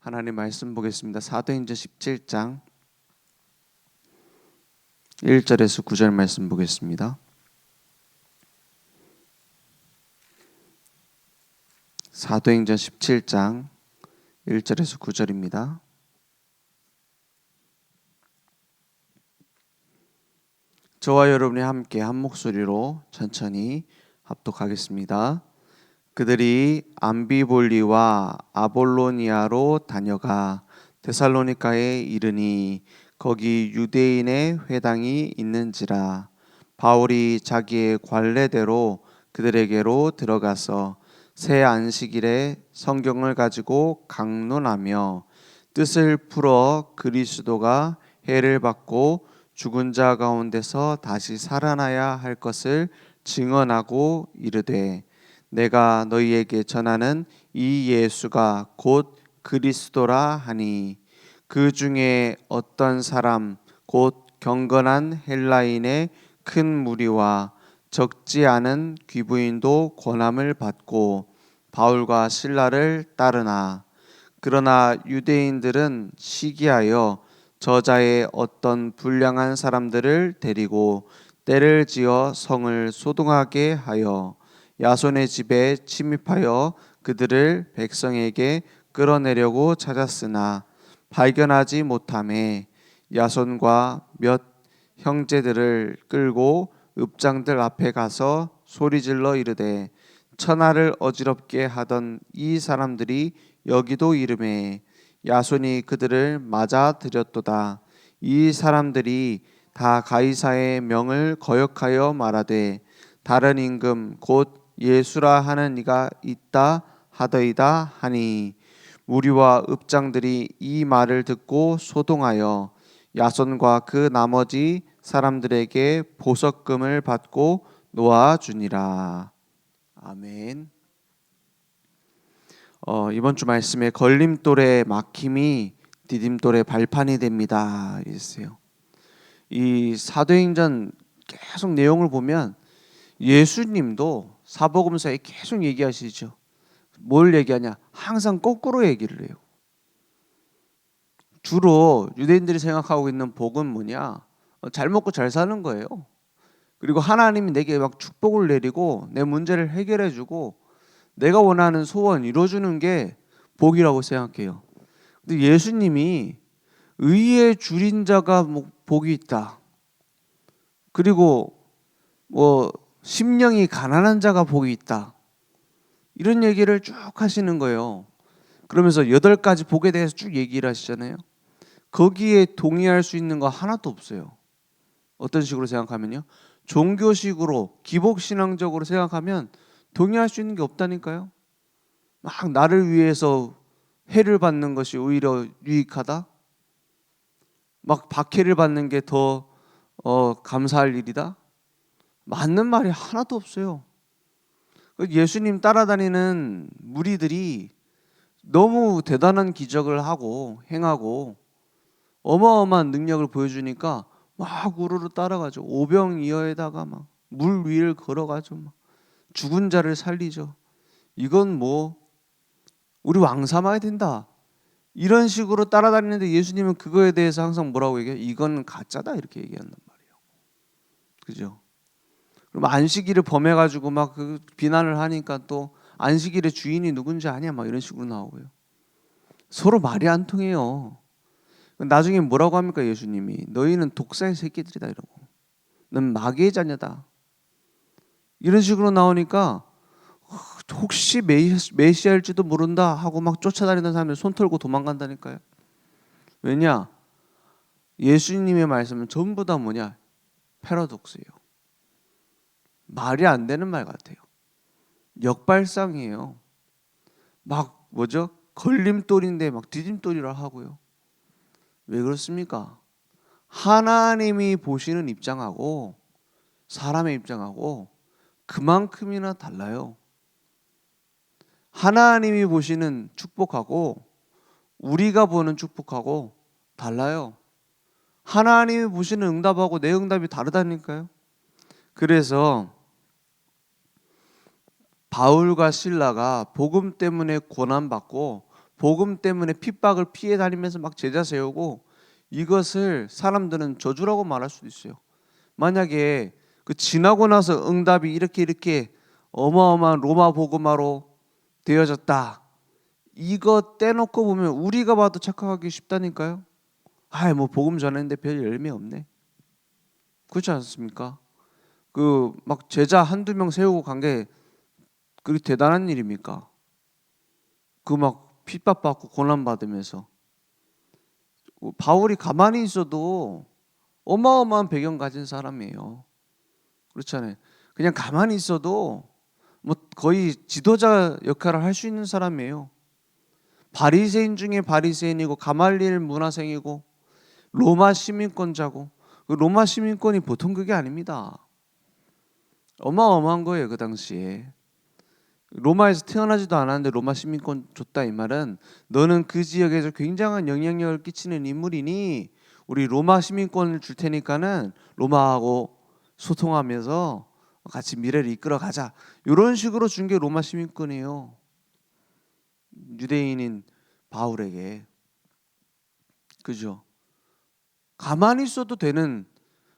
하나님 말씀 보겠습니다. 사도행전 17장 1절에서 9절 말씀 보겠습니다. 사도행전 17장 1절에서 9절입니다. 저와 여러분이 함께 한 목소리로 천천히 합독하겠습니다. 그들이 암비볼리와 아볼로니아로 다녀가 데살로니가에 이르니 거기 유대인의 회당이 있는지라. 바울이 자기의 관례대로 그들에게로 들어가서 새 안식일에 성경을 가지고 강론하며 뜻을 풀어 그리스도가 해를 받고 죽은 자 가운데서 다시 살아나야 할 것을 증언하고 이르되, 내가 너희에게 전하는 이 예수가 곧 그리스도라 하니, 그 중에 어떤 사람 곧 경건한 헬라인의 큰 무리와 적지 않은 귀부인도 권함을 받고 바울과 실라를 따르나, 그러나 유대인들은 시기하여 저자의 어떤 불량한 사람들을 데리고 떼를 지어 성을 소동하게 하여 야손의 집에 침입하여 그들을 백성에게 끌어내려고 찾았으나 발견하지 못하매 야손과 몇 형제들을 끌고 읍장들 앞에 가서 소리질러 이르되, 천하를 어지럽게 하던 이 사람들이 여기도 이르매 야손이 그들을 맞아 들였도다. 이 사람들이 다 가이사의 명을 거역하여 말하되, 다른 임금 곧 예수라 하는 이가 있다 하더이다 하니, 무리와 읍장들이 이 말을 듣고 소동하여 야손과 그 나머지 사람들에게 보석금을 받고 놓아주니라. 아멘. 이번 주 말씀에 걸림돌의 막힘이 디딤돌의 발판이 됩니다. 이랬어요. 이 사도행전 계속 내용을 보면 예수님도 사복음서에 계속 얘기하시죠. 뭘 얘기하냐? 항상 거꾸로 얘기를 해요. 주로 유대인들이 생각하고 있는 복은 뭐냐? 잘 먹고 잘 사는 거예요. 그리고 하나님이 내게 막 축복을 내리고 내 문제를 해결해주고 내가 원하는 소원 이루어주는 게 복이라고 생각해요. 근데 예수님이 의에 줄인 자가 뭐 복이 있다. 그리고 뭐 심령이 가난한 자가 복이 있다. 이런 얘기를 쭉 하시는 거예요. 그러면서 8가지 복에 대해서 쭉 얘기를 하시잖아요. 거기에 동의할 수 있는 거 하나도 없어요. 어떤 식으로 생각하면요, 종교식으로 기복신앙적으로 생각하면 동의할 수 있는 게 없다니까요. 막 나를 위해서 해를 받는 것이 오히려 유익하다. 막 박해를 받는 게 더 감사할 일이다. 맞는 말이 하나도 없어요. 예수님 따라다니는 무리들이 너무 대단한 기적을 하고 행하고 어마어마한 능력을 보여주니까 막 우르르 따라가죠. 오병이어에다가 막 물 위를 걸어가죠. 막 죽은 자를 살리죠. 이건 뭐 우리 왕 삼아야 된다. 이런 식으로 따라다니는데 예수님은 그거에 대해서 항상 뭐라고 얘기해요? 이건 가짜다, 이렇게 얘기한단 말이에요. 그죠? 그럼 안식일을 범해가지고 막 그 비난을 하니까 또 안식일의 주인이 누군지 아냐, 막 이런 식으로 나오고요. 서로 말이 안 통해요. 나중에 뭐라고 합니까? 예수님이 너희는 독사의 새끼들이다 이러고, 넌 마귀의 자녀다, 이런 식으로 나오니까 혹시 메시아일지도 모른다 하고 막 쫓아다니는 사람들 손 털고 도망간다니까요. 왜냐? 예수님의 말씀은 전부 다 뭐냐? 패러독스예요. 말이 안 되는 말 같아요. 역발상이에요. 막 뭐죠? 걸림돌인데 막 디딤돌이라 하고요. 왜 그렇습니까? 하나님이 보시는 입장하고 사람의 입장하고 그만큼이나 달라요. 하나님이 보시는 축복하고 우리가 보는 축복하고 달라요. 하나님이 보시는 응답하고 내 응답이 다르다니까요. 그래서 바울과 실라가 복음 때문에 고난받고 복음 때문에 핍박을 피해 다니면서 막 제자 세우고, 이것을 사람들은 저주라고 말할 수도 있어요. 만약에 그 지나고 나서 응답이 이렇게 어마어마한 로마 복음화로 되어졌다, 이거 떼놓고 보면 우리가 봐도 착각하기 쉽다니까요. 뭐 복음 전했는데 별 열매 없네, 그렇지 않습니까? 그 막 제자 한두 명 세우고 간 게 그게 대단한 일입니까? 그 막 핍박받고 고난받으면서 바울이 가만히 있어도 어마어마한 배경 가진 사람이에요. 그렇잖아요. 그냥 가만히 있어도 뭐 거의 지도자 역할을 할 수 있는 사람이에요. 바리새인 중에 바리새인이고 가말리엘 문화생이고 로마 시민권자고, 그 로마 시민권이 보통 그게 아닙니다. 어마어마한 거예요. 그 당시에 로마에서 태어나지도 않았는데 로마 시민권 줬다, 이 말은 너는 그 지역에서 굉장한 영향력을 끼치는 인물이니 우리 로마 시민권을 줄 테니까는 로마하고 소통하면서 같이 미래를 이끌어 가자, 이런 식으로 준 게 로마 시민권이에요. 유대인인 바울에게. 그죠? 가만히 있어도 되는,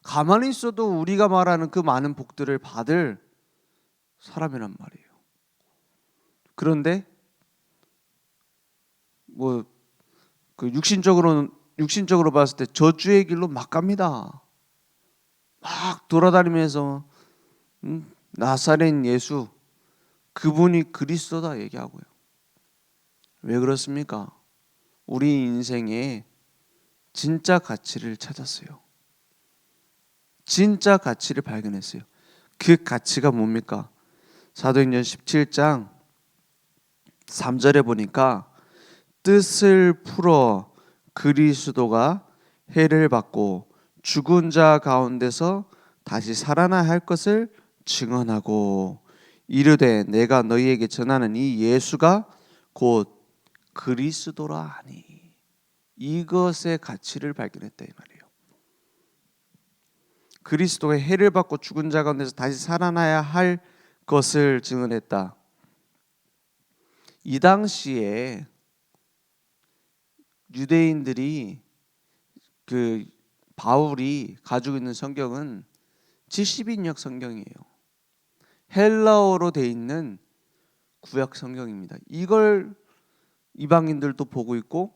가만히 있어도 우리가 말하는 그 많은 복들을 받을 사람이란 말이에요. 그런데 뭐 그 육신적으로 봤을 때 저주의 길로 막 갑니다. 막 돌아다니면서 나사렛 예수, 그분이 그리스도다 얘기하고요. 왜 그렇습니까? 우리 인생에 진짜 가치를 찾았어요. 진짜 가치를 발견했어요. 그 가치가 뭡니까? 사도행전 17장 3절에 보니까 뜻을 풀어 그리스도가 해를 받고 죽은 자 가운데서 다시 살아나야 할 것을 증언하고 이르되 내가 너희에게 전하는 이 예수가 곧 그리스도라 하니, 이것의 가치를 발견했다 이 말이에요. 그리스도가 해를 받고 죽은 자 가운데서 다시 살아나야 할 것을 증언했다. 이 당시에 유대인들이 그 바울이 가지고 있는 성경은 70인역 성경이에요. 헬라어로 돼 있는 구약 성경입니다. 이걸 이방인들도 보고 있고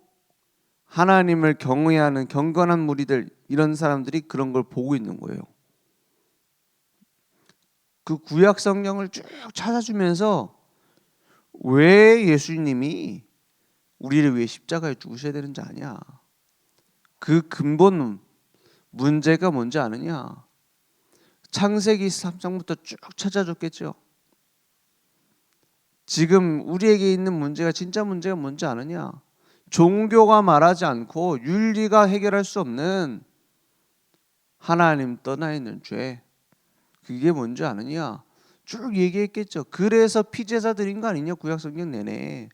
하나님을 경외하는 경건한 무리들, 이런 사람들이 그런 걸 보고 있는 거예요. 그 구약 성경을 쭉 찾아주면서 왜 예수님이 우리를 위해 십자가에 죽으셔야 되는지 아냐, 그 근본 문제가 뭔지 아느냐, 창세기 3장부터 쭉 찾아줬겠죠. 지금 우리에게 있는 문제가 진짜 문제가 뭔지 아느냐, 종교가 말하지 않고 윤리가 해결할 수 없는 하나님 떠나 있는 죄, 그게 뭔지 아느냐 쭉 얘기했겠죠. 그래서 피제사 드린 거 아니냐, 구약성경 내내.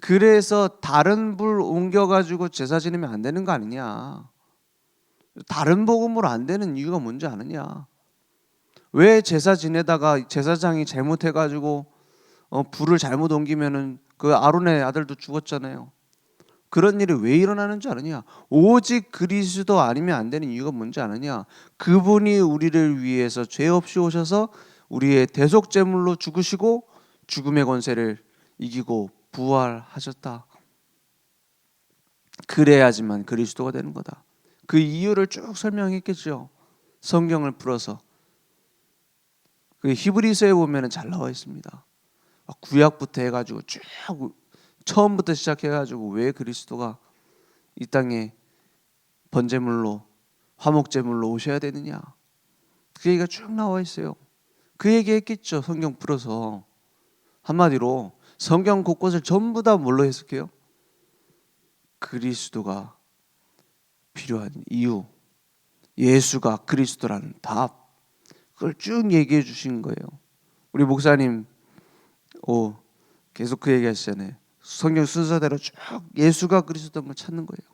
그래서 다른 불 옮겨가지고 제사 지내면 안 되는 거 아니냐, 다른 복음으로 안 되는 이유가 뭔지 아느냐, 왜 제사 지내다가 제사장이 잘못해가지고 불을 잘못 옮기면은 그 아론의 아들도 죽었잖아요. 그런 일이 왜 일어나는지 아느냐, 오직 그리스도 아니면 안 되는 이유가 뭔지 아느냐, 그분이 우리를 위해서 죄 없이 오셔서 우리의 대속제물로 죽으시고 죽음의 권세를 이기고 부활하셨다. 그래야지만 그리스도가 되는 거다. 그 이유를 쭉 설명했겠죠. 성경을 풀어서. 그 히브리서에 보면 잘 나와 있습니다. 구약부터 해가지고 쭉 처음부터 시작해가지고 왜 그리스도가 이 땅에 번제물로 화목제물로 오셔야 되느냐, 그 얘기가 쭉 나와 있어요. 그 얘기 했겠죠. 성경 풀어서. 한마디로 성경 곳곳을 전부 다 뭘로 해석해요? 그리스도가 필요한 이유, 예수가 그리스도라는 답, 그걸 쭉 얘기해 주신 거예요. 우리 목사님 계속 그 얘기 하시잖아요. 성경 순서대로 쭉 예수가 그리스도인 걸 찾는 거예요.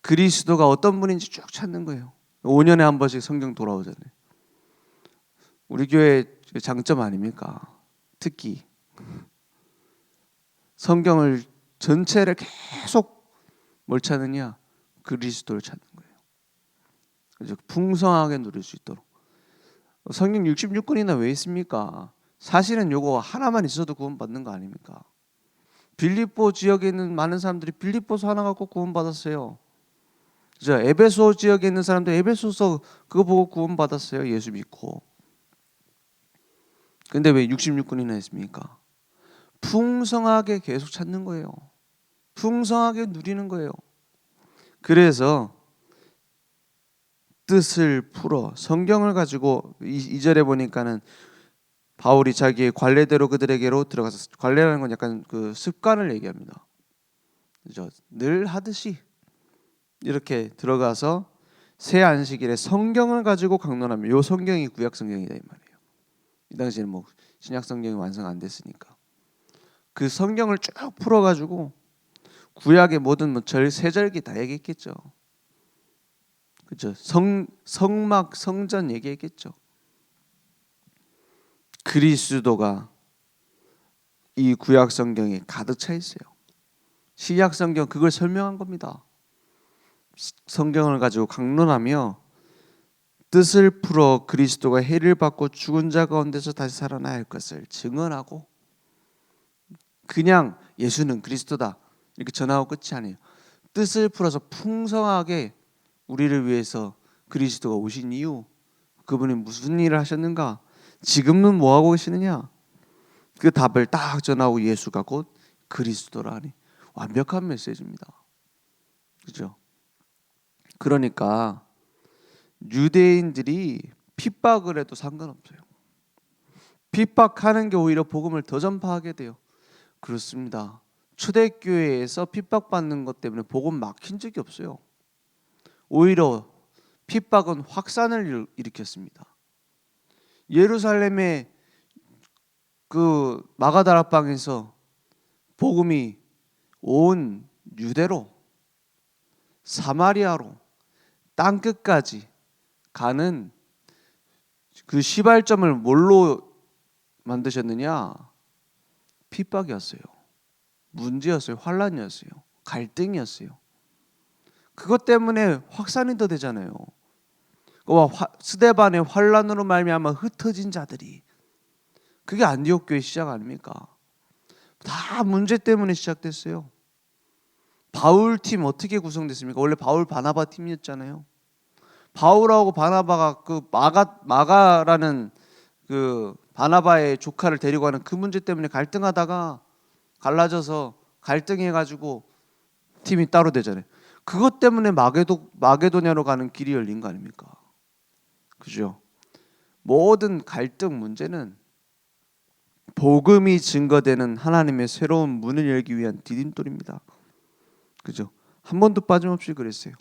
그리스도가 어떤 분인지 쭉 찾는 거예요. 5년에 한 번씩 성경 돌아오잖아요. 우리 교회 장점 아닙니까? 특기. 성경을 전체를 계속 뭘 찾느냐? 그리스도를 찾는 거예요. 그래서 풍성하게 누릴 수 있도록. 성경 66권이나 왜 있습니까? 사실은 요거 하나만 있어도 구원받는 거 아닙니까? 빌립보 지역에 있는 많은 사람들이 빌립보서 하나 갖고 구원받았어요. 그죠? 에베소 지역에 있는 사람들 에베소서 그거 보고 구원받았어요. 예수 믿고. 근데 왜 66권이나 있습니까? 풍성하게 계속 찾는 거예요. 풍성하게 누리는 거예요. 그래서 뜻을 풀어 성경을 가지고 2절에 보니까는 바울이 자기의 관례대로 그들에게로 들어가서, 관례라는 건 약간 그 습관을 얘기합니다. 그죠? 늘 하듯이 이렇게 들어가서 새 안식일에 성경을 가지고 강론하며, 요 성경이 구약 성경이다 이 말이에요. 이 당시에는 뭐 신약 성경이 완성 안 됐으니까 그 성경을 쭉 풀어가지고 구약의 모든 뭐 세절기 다 얘기했겠죠. 그죠? 성막 성전 얘기했겠죠. 그리스도가 이 구약 성경에 가득 차 있어요. 신약 성경 그걸 설명한 겁니다. 성경을 가지고 강론하며 뜻을 풀어 그리스도가 해를 받고 죽은 자 가운데서 다시 살아나야 할 것을 증언하고, 그냥 예수는 그리스도다 이렇게 전하고 끝이 아니에요. 뜻을 풀어서 풍성하게 우리를 위해서 그리스도가 오신 이유, 그분이 무슨 일을 하셨는가, 지금은 뭐 하고 계시느냐, 그 답을 딱 전하고 예수가 곧 그리스도라니 완벽한 메시지입니다. 그죠? 그러니까 유대인들이 핍박을 해도 상관없어요. 핍박하는 게 오히려 복음을 더 전파하게 돼요. 그렇습니다. 초대교회에서 핍박받는 것 때문에 복음 막힌 적이 없어요. 오히려 핍박은 확산을 일으켰습니다. 예루살렘의 그 마가다락방에서 복음이 온 유대로, 사마리아로, 땅끝까지 가는 그 시발점을 뭘로 만드셨느냐? 핍박이었어요. 문제였어요. 환란이었어요. 갈등이었어요. 그것 때문에 확산이 더 되잖아요. 스데반의 환란으로 말미암아 흩어진 자들이, 그게 안디옥 교회 시작 아닙니까? 다 문제 때문에 시작됐어요. 바울 팀 어떻게 구성됐습니까? 원래 바울 바나바 팀이었잖아요. 바울하고 바나바가 그 마가라는 그 바나바의 조카를 데리고 가는 그 문제 때문에 갈등하다가 갈라져서 갈등해가지고 팀이 따로 되잖아요. 그것 때문에 마게도냐로 가는 길이 열린 거 아닙니까? 그죠? 모든 갈등 문제는 복음이 증거되는 하나님의 새로운 문을 열기 위한 디딤돌입니다. 그죠? 한 번도 빠짐없이 그랬어요.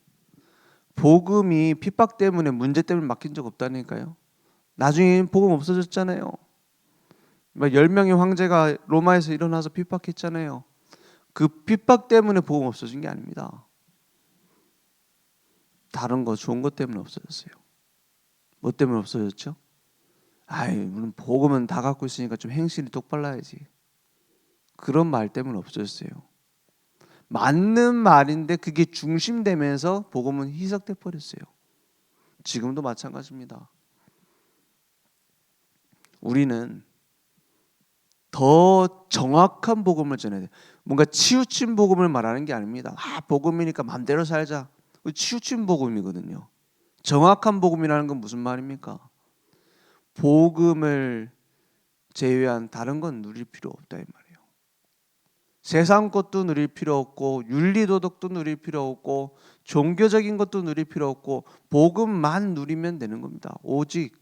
복음이 핍박 때문에, 문제 때문에 막힌 적 없다니까요. 나중에 복음 없어졌잖아요. 10명의 황제가 로마에서 일어나서 핍박했잖아요. 그 핍박 때문에 복음 없어진 게 아닙니다. 다른 거 좋은 것 때문에 없어졌어요. 뭐 때문에 없어졌죠? 물론 복음은 다 갖고 있으니까 좀 행실이 똑발라야지. 그런 말 때문에 없어졌어요. 맞는 말인데 그게 중심되면서 복음은 희석돼 버렸어요. 지금도 마찬가지입니다. 우리는 더 정확한 복음을 전해야 돼요. 뭔가 치우친 복음을 말하는 게 아닙니다. 복음이니까 마음대로 살자. 치우친 복음이거든요. 정확한 복음이라는 건 무슨 말입니까? 복음을 제외한 다른 건 누릴 필요 없다 이 말이에요. 세상 것도 누릴 필요 없고, 윤리도덕도 누릴 필요 없고, 종교적인 것도 누릴 필요 없고, 복음만 누리면 되는 겁니다. 오직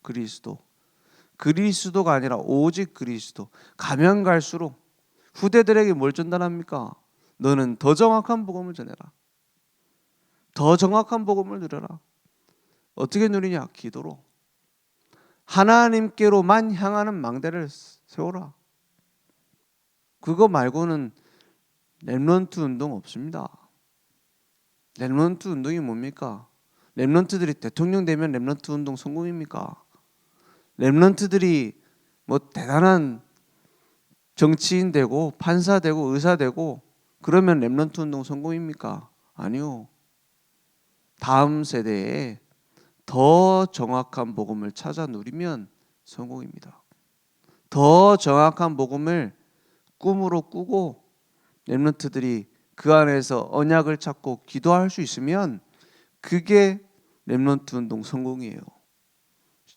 그리스도. 그리스도가 아니라 오직 그리스도. 가면 갈수록 후대들에게 뭘 전달합니까? 너는 더 정확한 복음을 전해라. 더 정확한 복음을 누려라. 어떻게 누리냐? 기도로. 하나님께로만 향하는 망대를 세워라. 그거 말고는 렘넌트 운동 없습니다. 렘넌트 운동이 뭡니까? 렘넌트들이 대통령 되면 렘넌트 운동 성공입니까? 렘넌트들이 뭐 대단한 정치인 되고 판사 되고 의사 되고 그러면 렘넌트 운동 성공입니까? 아니요. 다음 세대에 더 정확한 복음을 찾아 누리면 성공입니다. 더 정확한 복음을 꿈으로 꾸고 렘넌트들이 그 안에서 언약을 찾고 기도할 수 있으면 그게 렘넌트 운동 성공이에요.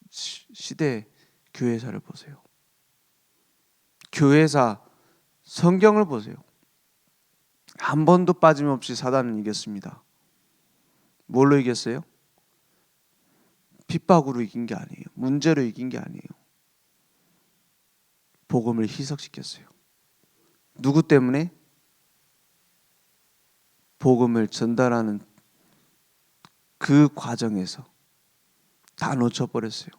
시대 교회사를 보세요. 교회사 성경을 보세요. 한 번도 빠짐없이 사단은 이겼습니다. 뭘로 이겼어요? 핍박으로 이긴 게 아니에요. 문제로 이긴 게 아니에요. 복음을 희석시켰어요. 누구 때문에? 복음을 전달하는 그 과정에서 다 놓쳐버렸어요.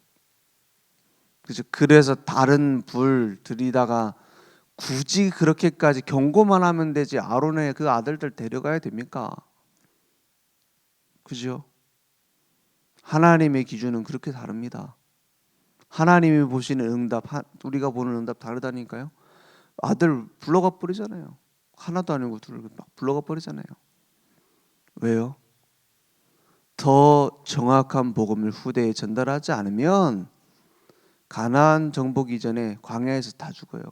그래서 다른 불 들이다가 굳이 그렇게까지 경고만 하면 되지 아론의 그 아들들 데려가야 됩니까? 그죠? 하나님의 기준은 그렇게 다릅니다. 하나님이 보시는 응답, 우리가 보는 응답 다르다니까요. 아들 불러가 버리잖아요. 하나도 아니고 둘을 막 불러가 버리잖아요. 왜요? 더 정확한 복음을 후대에 전달하지 않으면 가나안 정복 이전에 광야에서 다 죽어요.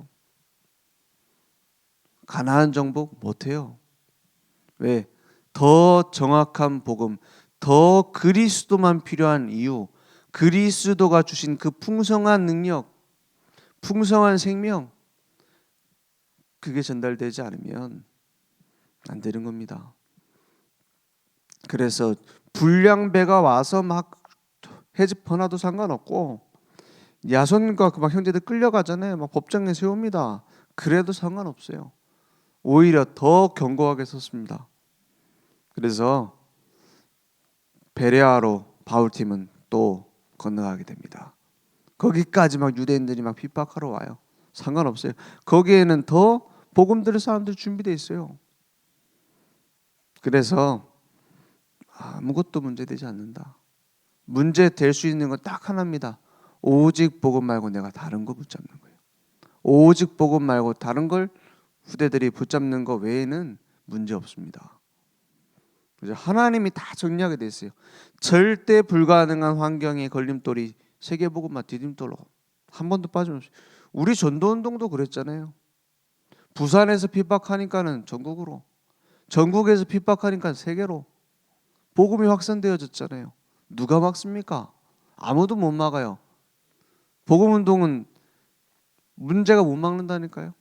가나안 정복 못해요. 왜? 더 정확한 복음, 더 그리스도만 필요한 이유, 그리스도가 주신 그 풍성한 능력, 풍성한 생명, 그게 전달되지 않으면 안 되는 겁니다. 그래서 불량배가 와서 막 해집어놔도 상관없고 야손과 그 막 형제들 끌려가잖아요. 막 법정에 세웁니다. 그래도 상관없어요. 오히려 더 견고하게 섰습니다. 그래서 베레아로 바울팀은 또 건너가게 됩니다. 거기까지 막 유대인들이 막 핍박하러 와요. 상관없어요. 거기에는 더 복음 들을 사람들 준비되어 있어요. 그래서 아무것도 문제되지 않는다. 문제 될 수 있는 건 딱 하나입니다. 오직 복음 말고 내가 다른 거 붙잡는 거예요. 오직 복음 말고 다른 걸 후대들이 붙잡는 거 외에는 문제 없습니다. 하나님이 다 정리하게 돼 있어요. 절대 불가능한 환경의 걸림돌이 세계복음과 디딤돌로 한 번도 빠짐없이. 우리 전도운동도 그랬잖아요. 부산에서 핍박하니까는 전국으로, 전국에서 핍박하니까 세계로 복음이 확산되어졌잖아요. 누가 막습니까? 아무도 못 막아요. 복음운동은 문제가 못 막는다니까요.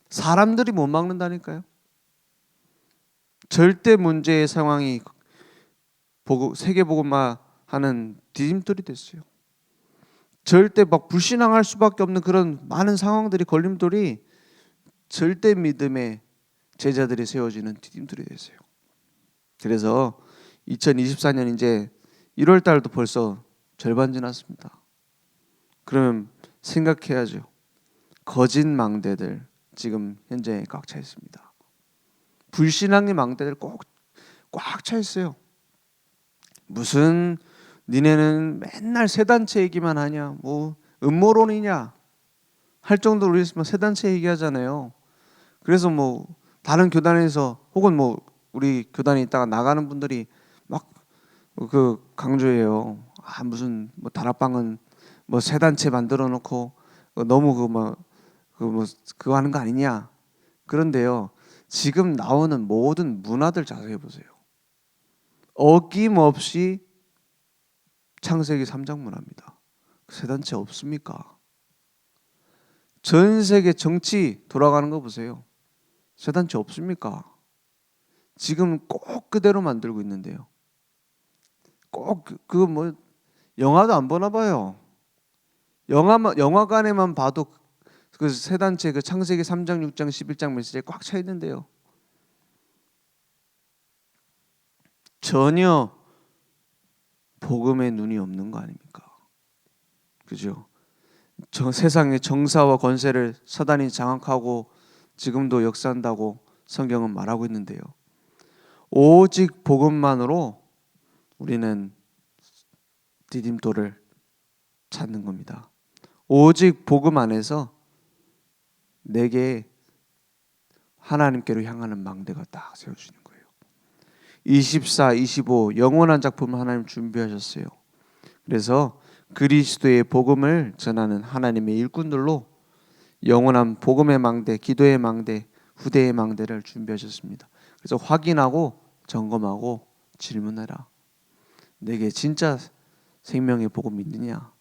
사람들이 못 막는다니까요. 절대 문제의 상황이 세계복음화하는 디딤돌이 됐어요. 절대 막 불신앙할 수밖에 없는 그런 많은 상황들이 걸림돌이 절대 믿음의 제자들이 세워지는 디딤돌이 됐어요. 그래서 2024년 이제 1월 달도 벌써 절반 지났습니다. 그러면 생각해야죠. 거짓 망대들 지금 현재 꽉 차 있습니다. 불신앙의 망대들 꽉 차 있어요. 무슨 니네는 맨날 세 단체 얘기만 하냐, 뭐 음모론이냐 할 정도로 우리 세 단체 얘기하잖아요. 그래서 뭐 다른 교단에서 혹은 뭐 우리 교단에 있다가 나가는 분들이 막 그 강조해요. 무슨 뭐 다락방은 뭐 세 단체 만들어 놓고 너무 그거 하는 거 아니냐. 그런데요, 지금 나오는 모든 문화들 자세히 보세요. 어김없이 창세기 3장 문화입니다. 세 단체 없습니까? 전 세계 정치 돌아가는 거 보세요. 세 단체 없습니까? 지금 꼭 그대로 만들고 있는데요. 꼭 그 뭐 영화도 안 보나 봐요. 영화관에만 봐도 그 세 단체 그 창세기 3장, 6장, 11장 메시지에 꽉 차 있는데요. 전혀 복음의 눈이 없는 거 아닙니까? 그죠? 세상의 정사와 권세를 사단이 장악하고 지금도 역사한다고 성경은 말하고 있는데요. 오직 복음만으로 우리는 디딤돌을 찾는 겁니다. 오직 복음 안에서 내게 하나님께로 향하는 망대가 딱 세워지는 거예요. 24, 25 영원한 작품을 하나님 준비하셨어요. 그래서 그리스도의 복음을 전하는 하나님의 일꾼들로 영원한 복음의 망대, 기도의 망대, 후대의 망대를 준비하셨습니다. 그래서 확인하고 점검하고 질문해라. 내게 진짜 생명의 복음이 있느냐?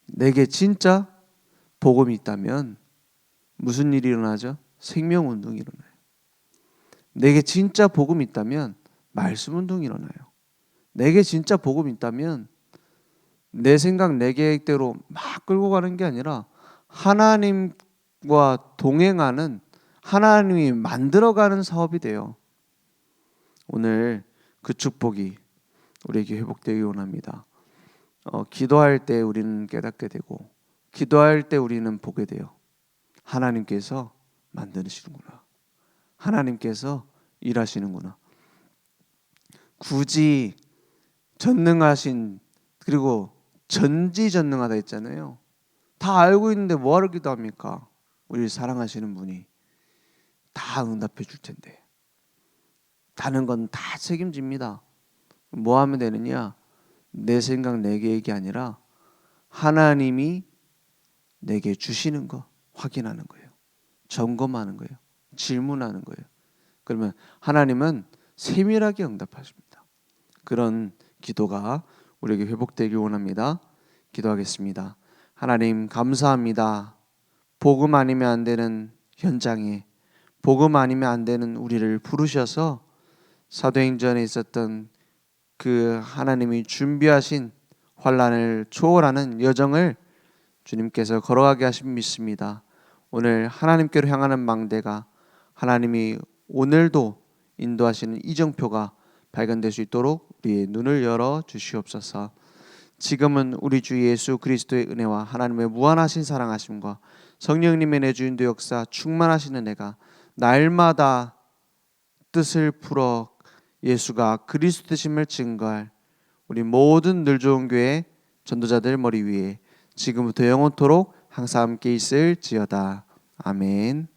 내게 진짜 복음이 있다면 무슨 일이 일어나죠? 생명운동이 일어나요. 내게 진짜 복음이 있다면 말씀운동이 일어나요. 내게 진짜 복음이 있다면 내 생각, 내 계획대로 막 끌고 가는 게 아니라 하나님과 동행하는, 하나님이 만들어가는 사업이 돼요. 오늘 그 축복이 우리에게 회복되기 원합니다. 기도할 때 우리는 깨닫게 되고 기도할 때 우리는 보게 돼요. 하나님께서 만드시는구나. 하나님께서 일하시는구나. 굳이 전능하신, 그리고 전지전능하다 했잖아요. 다 알고 있는데 뭐하러 기도합니까? 우리를 사랑하시는 분이 다 응답해 줄 텐데. 다른 건 다 책임집니다. 뭐 하면 되느냐? 내 생각, 내 계획이 아니라 하나님이 내게 주시는 거 확인하는 거예요. 점검하는 거예요. 질문하는 거예요. 그러면 하나님은 세밀하게 응답하십니다. 그런 기도가 우리에게 회복되길 원합니다. 기도하겠습니다. 하나님 감사합니다. 복음 아니면 안 되는 현장에, 복음 아니면 안 되는 우리를 부르셔서 사도행전에 있었던 그 하나님이 준비하신 환난을 초월하는 여정을 주님께서 걸어가게 하신 믿습니다. 오늘 하나님께로 향하는 망대가, 하나님이 오늘도 인도하시는 이정표가 발견될 수 있도록 우리의 눈을 열어 주시옵소서. 지금은 우리 주 예수 그리스도의 은혜와 하나님의 무한하신 사랑하심과 성령님의 내주인도 역사 충만하신 은혜가 날마다 뜻을 풀어 예수가 그리스도 되심을 증거할 우리 모든 늘 좋은 교회 전도자들 머리 위에 지금부터 영원토록 항상 함께 있을지어다. 아멘.